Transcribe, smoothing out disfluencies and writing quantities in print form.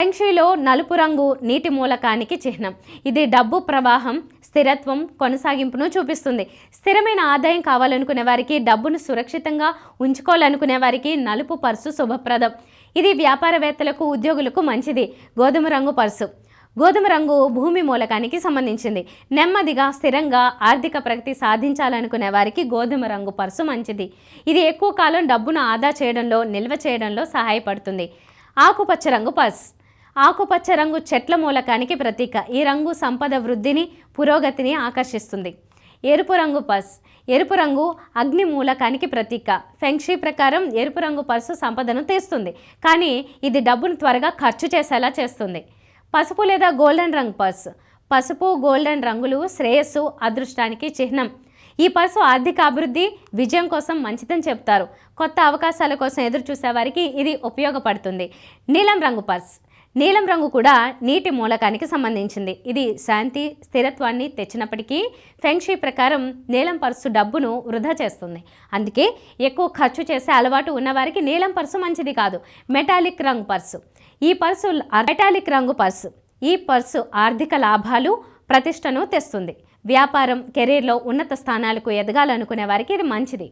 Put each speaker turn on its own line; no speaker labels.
ఫెంగ్షుయిలో నలుపు రంగు నీటి మూలకానికి చిహ్నం. ఇది డబ్బు ప్రవాహం, స్థిరత్వం, కొనసాగింపును చూపిస్తుంది. స్థిరమైన ఆదాయం కావాలనుకునే వారికి, డబ్బును సురక్షితంగా ఉంచుకోవాలనుకునే వారికి నలుపు పర్సు శుభప్రదం. ఇది వ్యాపారవేత్తలకు, ఉద్యోగులకు మంచిది. గోధుమ రంగు పర్సు. గోధుమ రంగు భూమి మూలకానికి సంబంధించింది. నెమ్మదిగా, స్థిరంగా ఆర్థిక ప్రగతి సాధించాలనుకునే వారికి గోధుమ రంగు పర్సు మంచిది. ఇది ఎక్కువ కాలం డబ్బును ఆదా చేయడంలో, నిల్వ చేయడంలో సహాయపడుతుంది. ఆకుపచ్చ రంగు పర్స్. ఆకుపచ్చ రంగు చెట్ల మూలకానికి ప్రతీక. ఈ రంగు సంపద వృద్ధిని, పురోగతిని ఆకర్షిస్తుంది. ఎరుపు రంగు పర్స్. ఎరుపు రంగు అగ్ని మూలకానికి ప్రతీక. ఫెంగ్షీ ప్రకారం ఎరుపు రంగు పర్సు సంపదను తెస్తుంది, కానీ ఇది డబ్బును త్వరగా ఖర్చు చేసేలా చేస్తుంది. పసుపు లేదా గోల్డెన్ రంగు పర్స్. పసుపు, గోల్డెన్ రంగులు శ్రేయస్సు, అదృష్టానికి చిహ్నం. ఈ పర్సు ఆర్థిక అభివృద్ధి, విజయం కోసం మంచిదని చెప్తారు. కొత్త అవకాశాల కోసం ఎదురు చూసేవారికి ఇది ఉపయోగపడుతుంది. నీలం రంగు పర్స్. నీలం రంగు కూడా నీటి మూలకానికి సంబంధించింది. ఇది శాంతి, స్థిరత్వాన్ని తెచ్చినప్పటికీ ఫెంగ్షీ ప్రకారం నీలం పర్సు డబ్బును వృధా చేస్తుంది. అందుకే ఎక్కువ ఖర్చు చేసే అలవాటు ఉన్నవారికి నీలం పర్సు మంచిది కాదు. మెటాలిక్ రంగు పర్సు. ఈ పర్సు మెటాలిక్ రంగు పర్సు. ఈ పర్సు ఆర్థిక లాభాలు, ప్రతిష్టను తెస్తుంది. వ్యాపారం, కెరీర్లో ఉన్నత స్థానాలకు ఎదగాలనుకునే వారికి ఇది మంచిది.